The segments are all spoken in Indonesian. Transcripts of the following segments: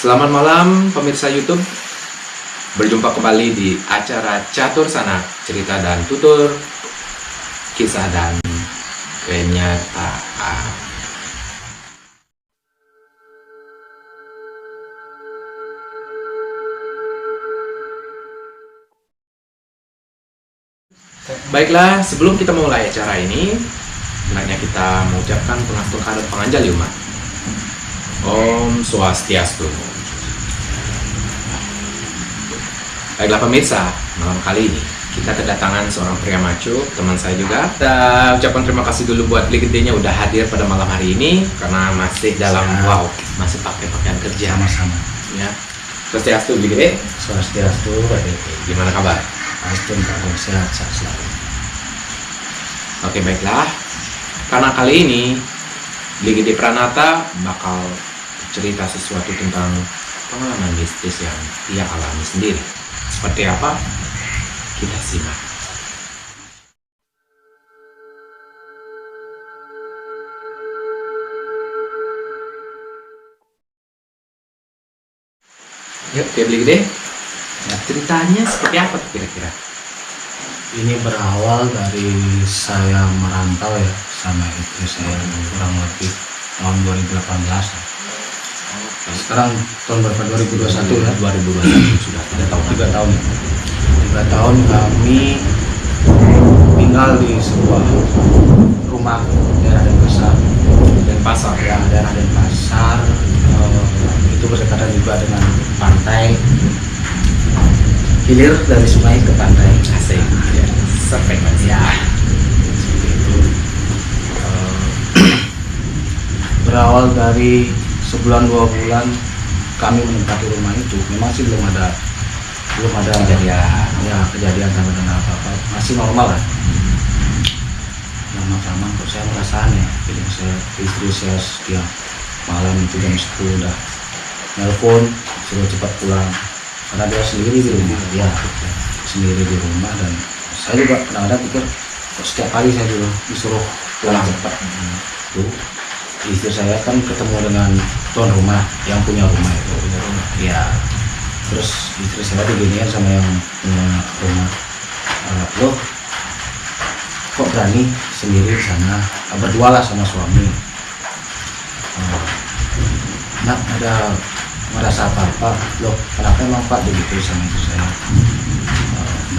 Selamat malam pemirsa YouTube. Berjumpa kembali di acara Catur Sana, cerita dan tutur kisah dan kenyataan. Baiklah, sebelum kita mulai acara ini, hendaknya kita mengucapkan pengastuhan penganjal umat. Om Swastiastu. Baiklah pemirsa, malam kali ini kita kedatangan seorang pria maco, teman saya juga. Kita ucapkan terima kasih dulu buat Ligede-nya udah hadir pada malam hari ini karena masih dalam masih pakai pakaian kerja. Sama-sama. Ya. Swastiastu Ligede. Swastiastu, Gimana kabar? Astun kabar sehat selalu. Oke, baiklah. Karena kali ini Ligede Pranata bakal cerita sesuatu tentang pengalaman mistis yang ia alami sendiri. Seperti apa? Kita simak. Yuk, Ligede. Nah, ceritanya seperti apa kira-kira? Ini berawal dari saya merantau ya sama istri saya kurang lebih tahun 2018. Sekarang tahun berapa? 2021 ya? 2021 sudah 3 tahun. 3 tahun kami tinggal di sebuah rumah daerah Denpasar. Denpasar Ya, daerah Denpasar. Itu berdekatan juga dengan pantai. Hilir dari sungai ke pantai. Asik. Ya, sampai Ya, seperti itu. Berawal dari sebulan 2 bulan kami menempati rumah itu, memang sih belum ada kejadian sama dengan apa-apa, masih normal lah. Lama-lama kok saya merasa aneh, jadi istri saya setiap malam itu jam 10 udah nelpon suruh cepat pulang karena dia sendiri di rumah, dan saya juga kadang-kadang pikir kok setiap hari saya disuruh pulang cepat. Tuh istri saya kan ketemu dengan tuan rumah yang punya rumah itu, ya. Terus istri saya diginiin sama yang punya rumah, loh kok berani sendiri di sana, berdua lah sama suami. Nak ada merasa apa-apa? Loh kenapa emang Pak begitu sama istri saya?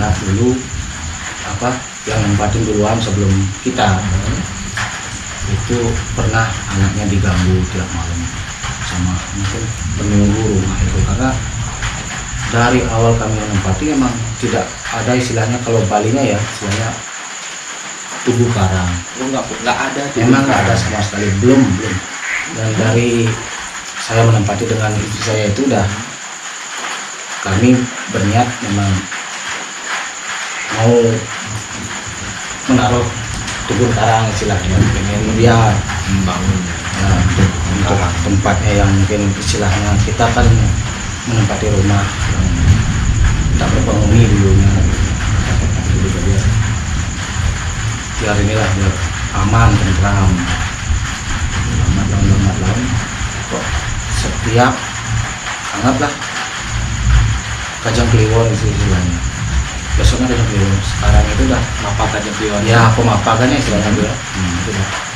Nah dulu yang nempatin duluan sebelum kita itu pernah anaknya diganggu tiap malam sama mungkin penunggu rumah itu, karena dari awal kami menempati memang tidak ada istilahnya, kalau Balinya ya istilahnya tubuh karang. Nggak ada. Memang nggak ada sama sekali, belum. Dan dari saya menempati dengan istri saya itu udah kami berniat memang mau menaruh tubuh karang istilahnya, pengen dia Membangun untuk tempatnya yang mungkin istilahnya kita kan menempati rumah yang tak berpenghuni dulunya, biar inilah biar aman, tentram, lambat kok setiap anggaplah kajang kliwon istilahnya. Besoknya kajang kliwon, sekarang itu udah apa kajang kliwon? ya pemapakannya istilahnya dia. Itu dah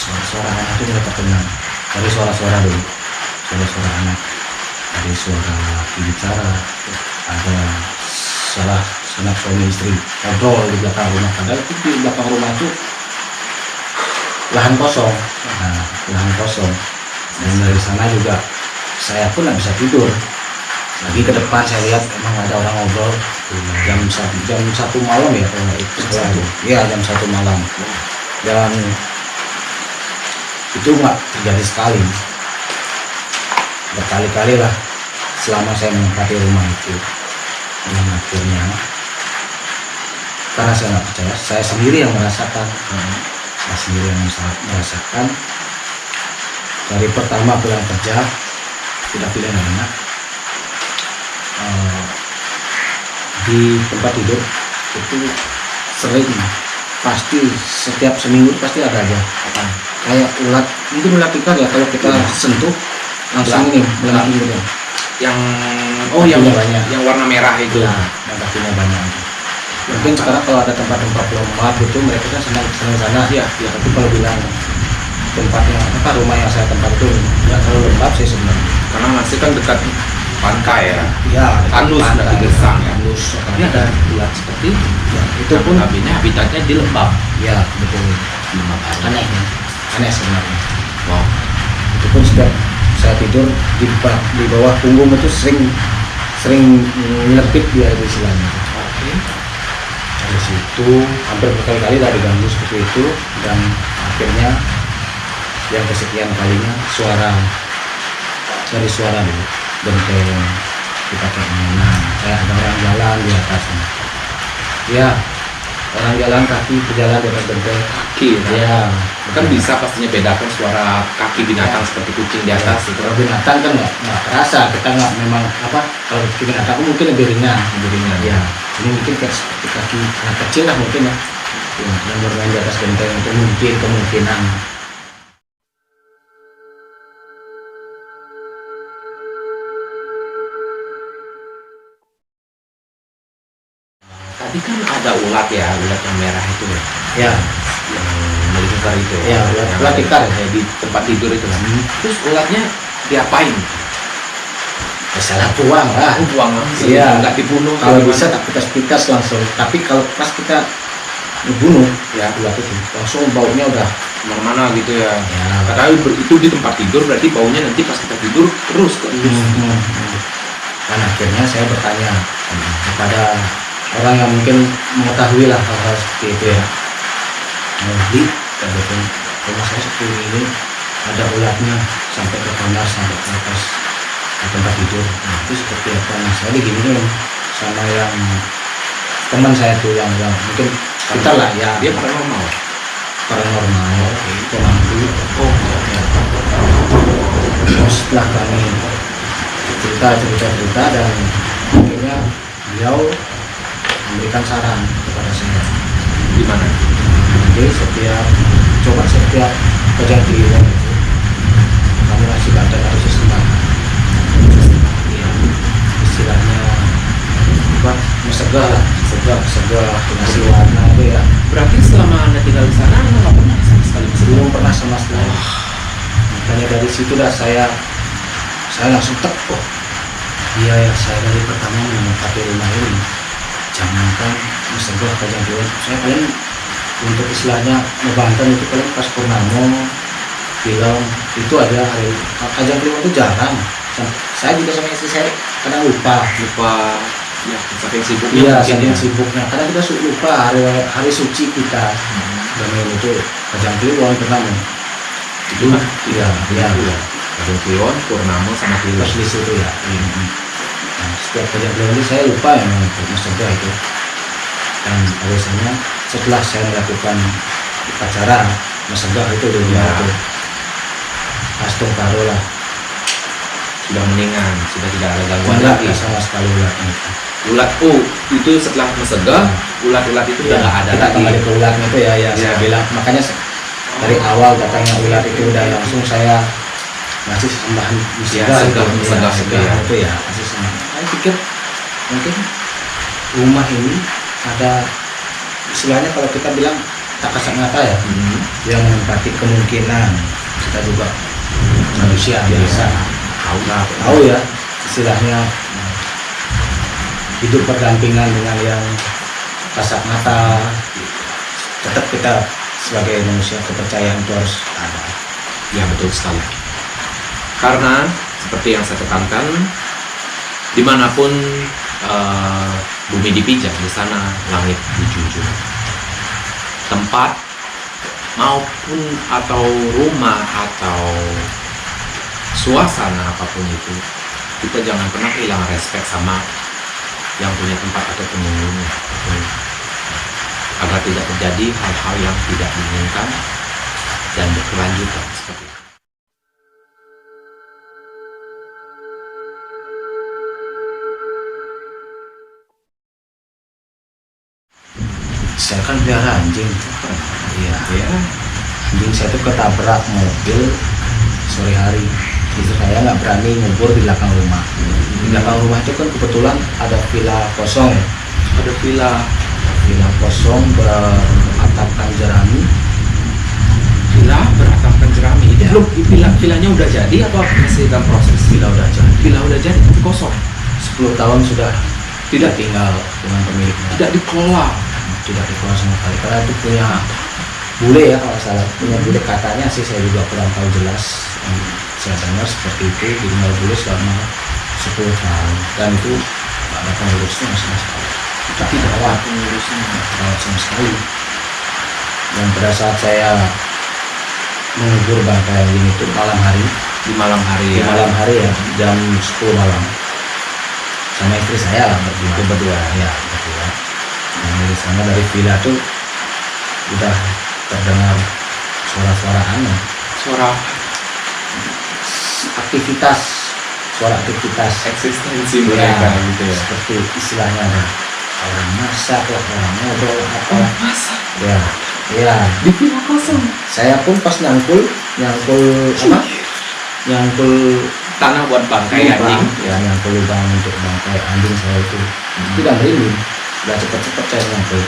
suara-suara anak itu mulai terkenal dari suara-suara dulu, suara-suara anak, dari suara laki bicara, ada salah sanak suami istri ngobrol di belakang rumah, padahal itu di belakang rumah itu lahan kosong. Dan dari sana juga saya pun nggak bisa tidur lagi. Ke depan saya lihat emang ada orang ngobrol jam 1 malam ya kalau itu ya, jam 1 malam, dan itu nggak terjadi sekali, berkali-kali lah selama saya menempati rumah itu. Dan akhirnya karena saya nggak percaya, saya sendiri yang merasakan. Dari pertama pulang kerja tidak pilih anak, di tempat tidur itu sering, pasti setiap seminggu pasti ada aja kayak ulat, mungkin ulat ikan ya, kalau kita sentuh langsung ini melengking gitu. yang yang Kakinya banyak. yang warna merah itu. Iya, yang kakinya banyak. Mungkin sekarang kalau ada tempat-tempat lembab itu mereka kan senang sana. Iya, iya. Tapi kalau bilang tempatnya apa rumah yang saya tempat itu nggak terlalu lembab sih sebenarnya. Karena masih kan dekat pantai ya. Iya, Tandus, berarti gersang ya. Tandus. Tapi ada ulat seperti Ya, itu pun habisnya habitatnya di lembab. ya betul. Lembab Aneh ya. Aneh sebenarnya. Wow. Itu pun setiap saya tidur di bawah punggung itu sering nyelepit dia di istilahnya. Oke. Dari situ hampir berkali-kali dari diganggu seperti itu dan akhirnya yang kesekian kalinya dari suara dulu genteng dipakai mainan kayak ada orang jalan di atasnya ya orang jalan kaki berjalan di atas genteng Kaki ya kan bisa pastinya bedakan suara kaki binatang seperti kucing di atas itu. kalau binatang kan nggak terasa kita nggak memang apa kalau binatang kan mungkin lebih ringan Lebih ringan. ya ini mungkin kayak seperti kaki anak kecil lah mungkin ya yang bermain di atas genteng itu mungkin kemungkinan. Tadi kan ada ulat ya, ulat yang merah itu ya, Ya, yang melingkar itu. Ya, ulat yang tikar. ada di tempat tidur itu kan. Terus ulatnya diapain? salah buang lah. Buang langsung, Iya. nggak dibunuh. Kalau gimana? bisa tak pikas-pikas langsung. Tapi kalau pas kita dibunuh, ya ulat itu langsung baunya udah. kemana-mana gitu ya. Ya. Katanya itu di tempat tidur berarti baunya nanti pas kita tidur terus kok. Dan akhirnya saya bertanya kepada orang yang mungkin mengetahui lah hal-hal seperti itu ya. Di rumah saya seperti ini ada ulatnya sampai ke kamar sampai ke atas tempat tidur. Nah, itu seperti apa? Nah, saya diginiin sama yang teman saya tuh yang mungkin kita lah ya Dia paranormal. paranormal pemandu. Oh, Terus setelah kami cerita dan akhirnya beliau memberikan saran kepada saya. gimana? Jadi setiap kejadian itu kamu kasih badan atau sistem ya, istilahnya apa mesegah lah segah ngasih warna itu ya Berarti selama anda tinggal di sana anda nggak pernah sama sekali belum pernah sama sekali. Makanya dari situ dah saya langsung tek oh iya ya saya dari pertama menempati rumah ini jangankan mesegah kejadian saya paling untuk istilahnya ngebanten itu paling pas purnama film itu ada hari kajian film itu jarang. Saya juga sama istri saya kadang lupa ya saking sibuknya iya mungkin saking ya. sibuknya kadang kita lupa hari suci kita dan itu kajian film purnama Itu kan iya iya Ada Kliwon, Purnama sama Kliwon. plus di situ ya. Nah, setiap kajian film itu saya lupa yang untuk mesegah itu dan biasanya setelah saya melakukan upacara mesegah itu di rumah Ya. itu Astung Karo lah Sudah mendingan, sudah tidak ada gangguan enggak lagi. sama sekali ulatnya itu. Ulat itu setelah mesegah, ulat-ulat itu udah nggak ada kita lagi. kembali ke ulatnya itu ya Ya. saya bilang makanya dari awal datangnya ulat itu udah langsung saya ngasih sembahan Ya, segah itu ya. itu ya kasih sembahan saya pikir mungkin rumah ini ada istilahnya kalau kita bilang tak kasat mata ya yang menempati kemungkinan kita juga manusia biasa tahu ya istilahnya hidup berdampingan dengan yang kasat mata tetap kita sebagai manusia kepercayaan itu harus ada. Ya betul sekali. Karena seperti yang saya tekankan, dimanapun bumi dipijak, di sana langit dijunjung. Tempat maupun atau rumah atau suasana apapun itu, kita jangan pernah hilang respect sama yang punya tempat atau penghuninya, agar tidak terjadi hal-hal yang tidak diinginkan dan berkelanjutan seperti itu. Saya kan pelihara anjing. Iya. Ya, Anjing saya tuh ketabrak mobil sore hari. Istri saya nggak berani ngubur di belakang rumah. Di belakang rumah itu kan kebetulan ada villa kosong ya. Ada villa. Villa kosong beratapkan jerami. Villa beratapkan jerami. Ini belum villanya udah jadi atau masih dalam proses? Villa udah jadi. Villa udah jadi tapi kosong. 10 tahun sudah tidak tinggal dengan pemiliknya. Tidak dikelola. Tidak dikelola sama sekali karena itu punya bule ya kalau salah, punya bule katanya sih, saya juga kurang tahu jelas. Saya dengar seperti itu, tinggal bule selama 10 tahun dan itu nggak ada pengurusnya sama sekali. Tidak rawat pengurusnya, nggak rawat sama sekali. Dan pada saat saya mengubur bangkai ini itu malam hari, Di malam hari di ya. malam hari ya, jam 10 malam sama istri saya lah berdua ya berdua. Nah di sana dari villa tuh udah terdengar suara-suara aneh, Suara aktivitas, suara aktivitas eksistensi mereka gitu ya. seperti istilahnya ada orang masak lah, orang ngobrol apa Masa ya ya. di villa kosong. Saya pun pas nyangkul apa nyangkul Tanah buat bangkai lubang, anjing. ya nyangkul lubang untuk bangkai anjing saya itu tidak merinding, udah cepet-cepet saya nyangkul,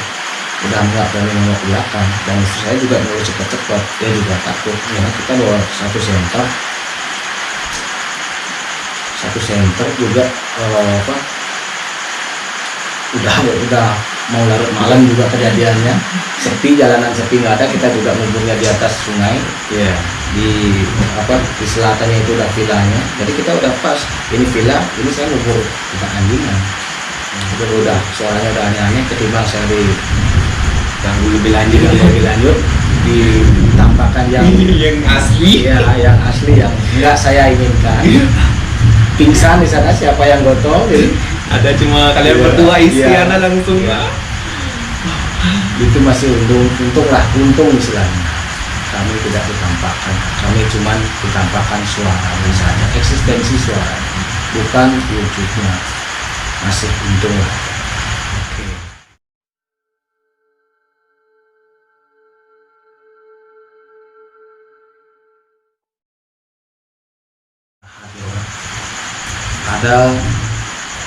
udah nggak berani nengok ke belakang, dan istri saya juga mau cepet-cepet, dia juga takut karena kita bawa satu senter juga apa udah mau larut malam juga kejadiannya, sepi, jalanan sepi nggak ada, kita juga nguburnya di atas sungai. Iya. Di di selatannya itu udah villanya, jadi kita udah pas ini villa, ini saya ngubur bukan anjingan. Udah suaranya udah aneh-aneh, ketimbang saya Ganggu lebih lanjut. lebih lanjut ditampakkan yang yang asli. ya yang asli yang enggak saya inginkan. Pingsan di sana siapa yang gotong, jadi Ada cuma kalian Iya, berdua isi iya. anak langsung. Iya. Itu masih untung istilahnya. Kami tidak ditampakkan, kami cuma ditampakkan suaranya saja, eksistensi suara, bukan wujudnya. Masih untung lah. Oke. Ada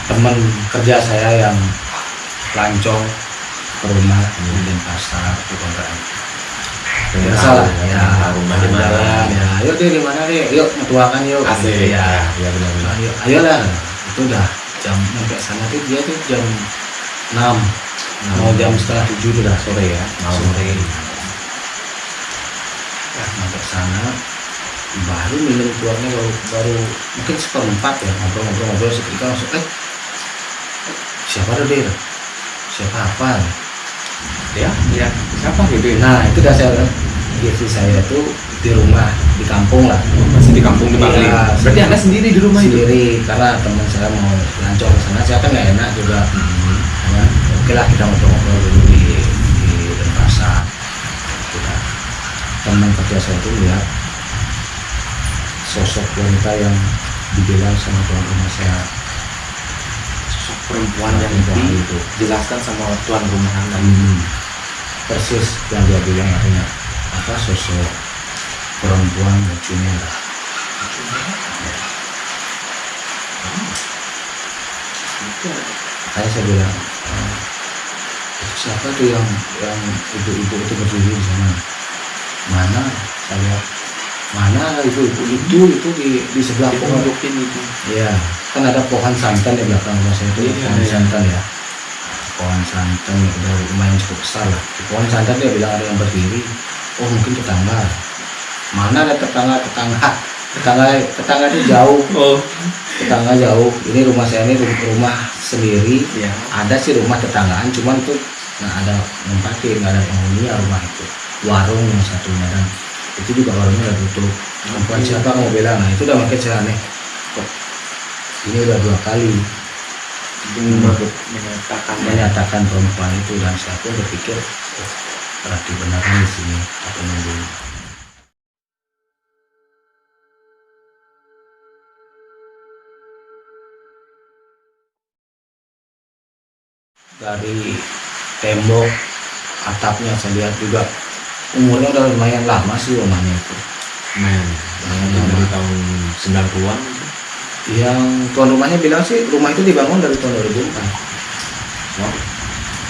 teman kerja saya yang lancong ke rumah di Denpasar di kontrakan. Biasa lah ya, Rumah di mana? jalan, ya ayo deh di mana deh, yuk metuakan yuk. Asik. Ya, ya benar-benar. ayolah, itu udah jam sampai sana tuh dia tuh jam 6 mau jam setengah 7 tuh dah sore ya, sore. Ya, sampai sana baru minum keluarnya baru mungkin seperempat ya, ngobrol seketika langsung siapa tuh dia, siapa apa. Ya, ya. Siapa gitu ya? Nah itu dah saya bilang, istri saya tuh di rumah di kampung lah, Masih di kampung di Bangli. Iya, Berarti Anda sendiri di rumah itu? sendiri karena teman saya mau lancong ke sana, saya kan nggak enak juga. Ya, oke lah kita ngobrol-ngobrol dulu di Denpasar. Kita teman kerja saya itu lihat sosok wanita yang dibilang sama tuan rumah saya, Sosok perempuan yang Perempuan itu. dijelaskan sama tuan rumah Anda. persis yang dia bilang, artinya apa, sosok perempuan baju merah. Makanya saya bilang, itu siapa tuh yang ibu-ibu itu berdiri di sana? Mana? Saya lihat, mana ibu-ibu itu di sebelah pohon. Ditunjukin itu. Iya, kan ada pohon santan di belakang rumah saya itu, Iya, pohon iya. santan ya. Pohon santan udah lumayan cukup besar lah. Di pohon santan dia bilang ada yang berdiri. Oh mungkin tetangga. Mana ada tetangga itu jauh. Oh. Tetangga jauh. Ini rumah saya ini rumah sendiri. Iya. Ada sih rumah tetanggaan, cuman tuh nggak ada nempatin, nggak ada penghuninya rumah itu. Warung yang satunya, dan itu juga warungnya udah tutup. Perempuan siapa kamu bilang? Nah itu udah makin saya aneh. Kok ini udah 2 kali menyatakan perempuan itu, dan saya pun berpikir, oh, berarti beneran di sini atau nunggu. Dari tembok atapnya saya lihat juga umurnya udah lumayan lama sih rumahnya itu. Men, dari tahun 90-an. Yang tuan rumahnya bilang sih rumah itu dibangun dari tahun 2004. Wow.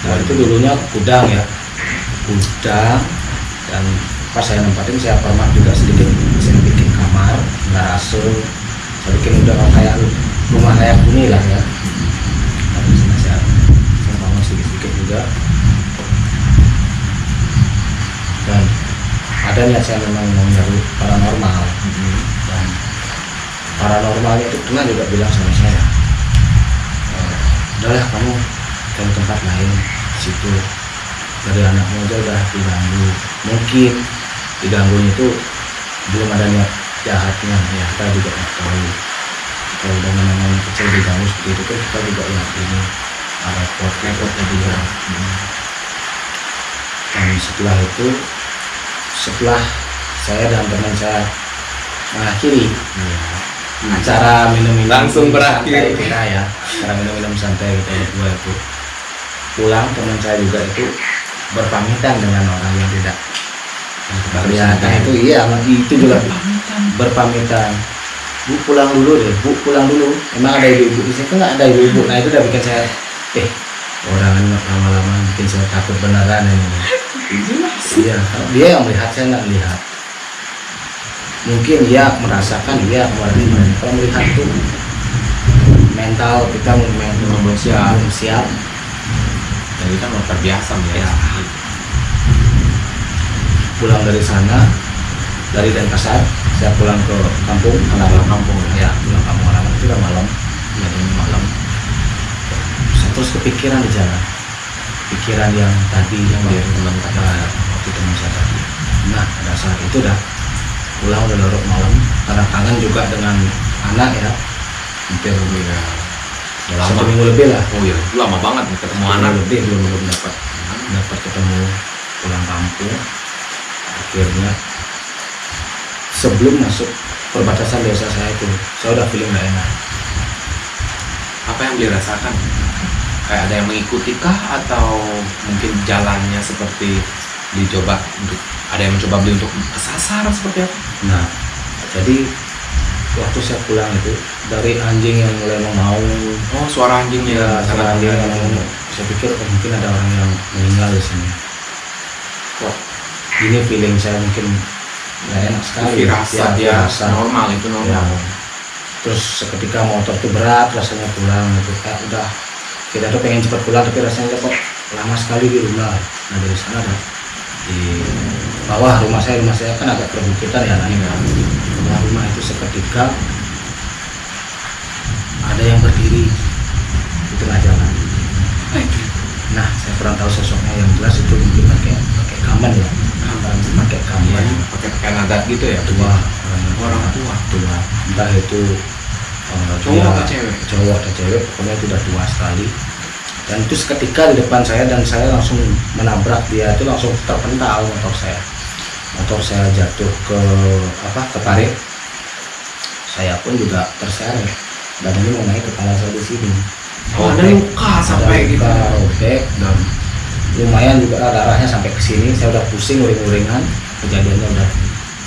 Nah itu dulunya gudang ya, gudang, dan pas saya nempatin saya format juga sedikit, saya bikin kamar, garase, saya bikin udah kayak rumah layak huni lah ya. Nah, di sana saya bangun sedikit-sedikit juga. Dan ada niat saya memang mau nyari paranormal, dan paranormalnya itu pernah juga bilang sama saya, udahlah kamu cari tempat lain di situ, dari anakmu aja udah diganggu, mungkin diganggunya itu belum ada niat jahatnya ya, kita juga nggak tahu. Kalau udah memang kecil diganggu seperti itu kan kita juga yang ini ada repotnya juga. Dan setelah itu, setelah saya dan teman saya mengakhiri acara minum-minum Langsung berakhir. santai kita ya, acara minum-minum santai kita berdua itu pulang, teman saya juga itu berpamitan dengan orang yang tidak kelihatan itu, iya itu juga berpamitan, bu pulang dulu deh, bu pulang dulu, emang ada ibu-ibu di sini, nggak ada ibu-ibu. Nah itu udah bikin saya orang ini lama-lama bikin saya takut beneran ini. Iya, dia yang melihat, saya nggak melihat. Mungkin dia merasakan, dia kemarin kalau melihat itu mental kita belum siap. Dan kita mau terbiasa ya. Pulang dari sana, dari Denpasar, saya pulang ke kampung halaman ya, pulang kampung halaman itu udah malam, jadinya malam. Saya terus kepikiran di jalan, pikiran yang tadi yang dia teman waktu teman saya tadi. Nah pada saat itu dah pulang udah larut malam, karena kangen juga dengan anak ya, hampir Lama. 1 minggu lebih lah. Oh iya, lama banget nih ketemu anak. Lebih belum dapat ketemu, pulang kampung. Akhirnya sebelum masuk perbatasan desa saya itu, saya udah feeling gak enak. Apa yang dirasakan? Kayak ada yang mengikuti kah, atau mungkin jalannya seperti dicoba untuk, ada yang mencoba beli untuk kesasar seperti apa? Nah jadi waktu saya pulang itu dari anjing yang mulai mau, Oh, suara anjingnya. ya sangat anjing yang mengganggu. mau, saya pikir mungkin ada orang yang meninggal di sini. Kok ini feeling saya mungkin nggak enak sekali. Firasat ya, firasat. normal itu normal. Ya. Terus seketika motor tuh berat rasanya pulang gitu, kayak udah kita tuh pengen cepat pulang tapi rasanya kok lama sekali di rumah. Nah dari sana ada di bawah rumah saya kan agak perbukitan ya, nah rumah itu seketika ada yang berdiri di tengah jalan. Nah saya kurang tahu sosoknya, yang jelas itu mungkin pakai kamban ya, pakai kamban, Pakai pakaian adat gitu ya. tua, Orang tua. entah itu Cowok dia atau cewek? Cowok atau cewek, pokoknya itu udah tua sekali. Dan itu seketika di depan saya, dan saya langsung menabrak dia, itu langsung terpental motor saya jatuh ke parit. Saya pun juga terseret, dan ini mengenai kepala saya di sini. Oh, ada luka sampai gitu. Robek, dan lumayan juga darahnya sampai ke sini. Saya udah pusing, uring-uringan. Kejadiannya udah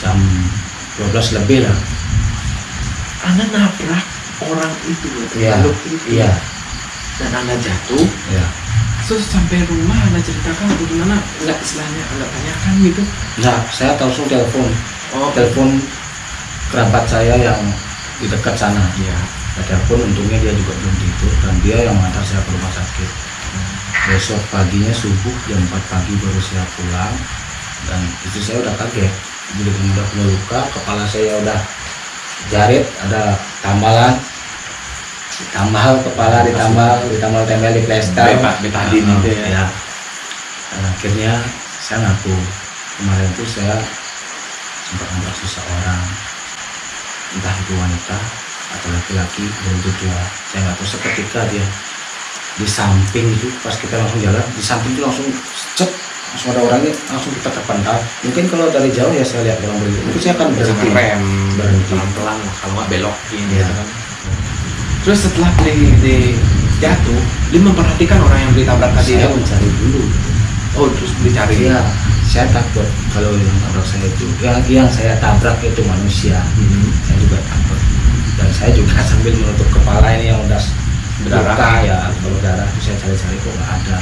jam 12 lebih lah. Anda nabrak orang itu, Iya, makhluk itu. iya, Dan Anda jatuh. iya. Terus sampai rumah Anda ceritakan atau gimana? Enggak, istilahnya Anda tanyakan gitu. Nah, saya langsung telepon Oh, kerabat saya yang di dekat sana. iya. Saya telepon, untungnya dia juga belum tidur, dan dia yang mengantar saya ke rumah sakit. Besok paginya subuh jam 4 pagi baru saya pulang, dan itu saya udah kaget. Jadi udah punya luka, kepala saya udah jarit, ada tambalan, kepala ditambal tempel di plester. Betadin itu ya. Ya. Dan akhirnya saya ngaku kemarin itu saya sempat nabrak seseorang, entah itu wanita atau laki-laki, dan itu tua, saya nggak tahu. Seketika dia di samping itu, pas kita langsung jalan di samping itu langsung cek, langsung ada orangnya, langsung kita terpental. Mungkin kalau dari jauh ya saya lihat orang berhenti, mungkin saya akan Berhenti, berhenti. berhenti pelan-pelan lah, kalau nggak belokin Iya. gitu kan. Terus setelah di jatuh, dia memperhatikan orang yang ditabrak tadi. Saya mencari dulu. Oh, terus dicari. Iya, saya takut kalau yang tabrak saya itu, yang saya tabrak itu manusia. Saya juga takut, dan saya juga sambil menutup kepala ini yang udah Berdarah. luka ya, kalau darah itu saya cari-cari kok nggak ada.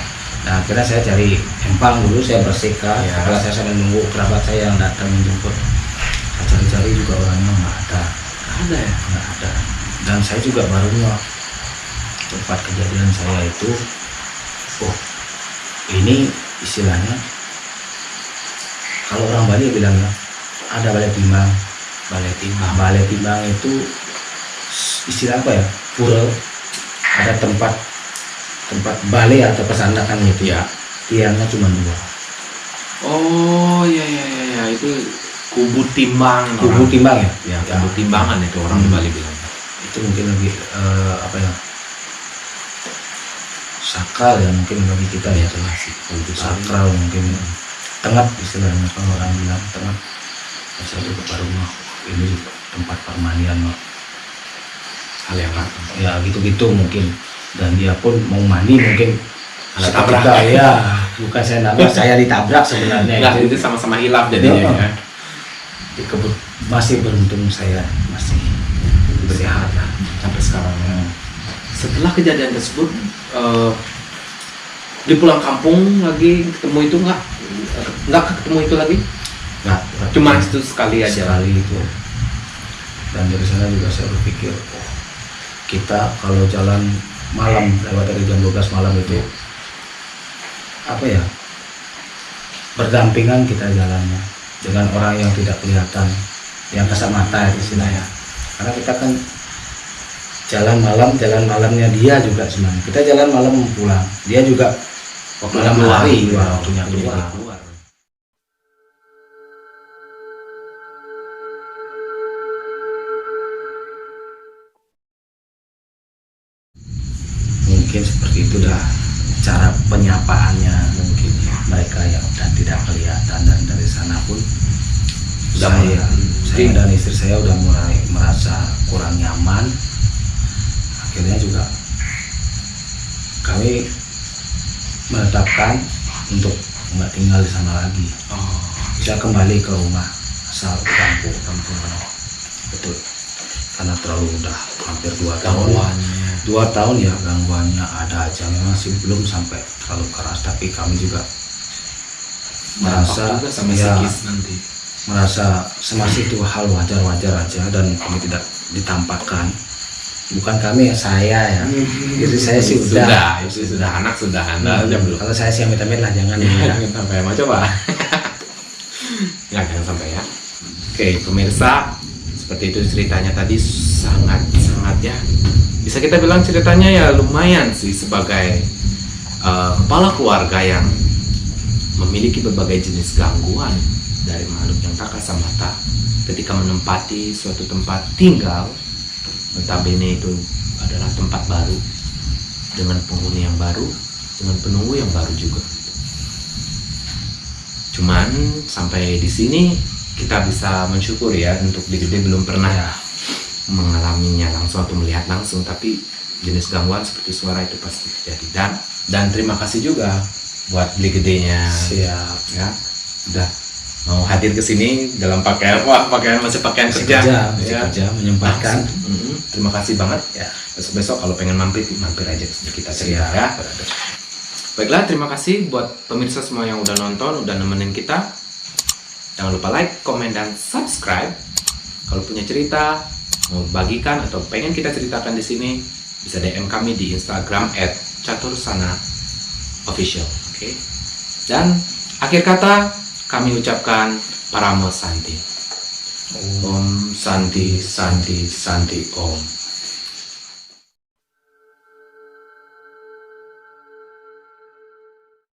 Nah akhirnya saya cari empang dulu, saya bersihkan. Ya. Setelah saya sambil nunggu kerabat saya yang datang menjemput, saya cari-cari juga orangnya nggak ada, Ada ya? nggak ada. Dan saya juga baru ngeh, tempat kejadian saya itu, oh ini istilahnya kalau orang Bali bilangnya ada balai timbang. Balai timbang itu istilah apa ya, pura, ada tempat balai atau pesandakan itu ya, tiangnya cuma 2. Oh iya iya iya ya. Itu kubu timbang. Kubu timbang ya, Ya, kubu timbangan itu orang di Bali bilang. itu mungkin lagi apa ya, sakral ya mungkin bagi kita ya, Kubu sakral mungkin, tengah istilahnya kalau orang bilang tengah. Saya juga baru ngeh, ini juga tempat permandian loh. Hal yang apa? Ya gitu-gitu mungkin, dan dia pun mau mandi mungkin Ada seketika, tabrak. ya bukan saya nabrak, saya ditabrak sebenarnya. Enggak, itu sama-sama hilaf jadinya ya. Masih beruntung saya masih sehat lah. Sampai sekarang ya. Setelah kejadian tersebut di pulang kampung lagi ketemu itu nggak ketemu itu lagi, Nggak, cuma itu sekali aja. sekali itu. Dan dari sana juga saya berpikir, oh, kita kalau jalan malam lewat dari jam 12 malam itu apa ya, berdampingan kita jalannya dengan orang yang tidak kelihatan, yang kasat mata itu istilahnya. Karena kita kan jalan malamnya dia juga sebenarnya. Kita jalan malam pulang, dia juga Waktunya malam keluar, hari, ya, waktunya keluar. Mungkin seperti itu dah cara penyapaannya mungkin ya, mereka yang udah tidak kelihatan. Dan dari sana pun Udah saya dan istri saya udah mulai merasa kurang nyaman. Akhirnya juga kami menetapkan untuk nggak tinggal di sana lagi. Oh, Saya kembali ke rumah asal kampung. Betul, karena terlalu udah hampir 2 tahun. gangguannya. 2 tahun ya, gangguannya ada aja, memang sih belum sampai terlalu keras, tapi kami juga merasa Dampak juga sama ya, psikis nanti. merasa semasa itu hal wajar-wajar aja, dan kami tidak ditampakkan. Bukan kami ya, saya ya, jadi saya sih udah. Itu sudah anak sudah anda aja belum. Kalau saya sih amit-amit lah, jangan Jangan ya. sampai mau coba. Ya jangan sampai ya. Oke pemirsa, seperti itu ceritanya tadi, sangat ya. Bisa kita bilang ceritanya ya lumayan sih, sebagai kepala keluarga yang memiliki berbagai jenis gangguan dari makhluk yang tak kasat mata, ketika menempati suatu tempat tinggal, notabene itu adalah tempat baru, dengan penghuni yang baru, dengan penunggu yang baru juga. Cuman sampai di sini kita bisa mensyukur ya, untuk Digede belum pernah Ya. mengalaminya langsung atau melihat langsung, tapi jenis gangguan seperti suara itu pasti terjadi. Dan terima kasih juga buat Digedenya Siap. ya, udah mau hadir ke sini dalam pakaian masih pakaian Masih kerja, kerja, menyempatkan. Terima kasih banget Ya. besok kalau pengen mampir aja ke sini, kita cerita Siap. ya. Baiklah, terima kasih buat pemirsa semua yang udah nonton, udah nemenin kita. Jangan lupa like, komen, dan subscribe. Kalau punya cerita mau bagikan atau pengen kita ceritakan di sini, bisa DM kami di Instagram @catursana_official. Oke. Dan akhir kata kami ucapkan Paramo Santi. Om Santi Santi Santi Om.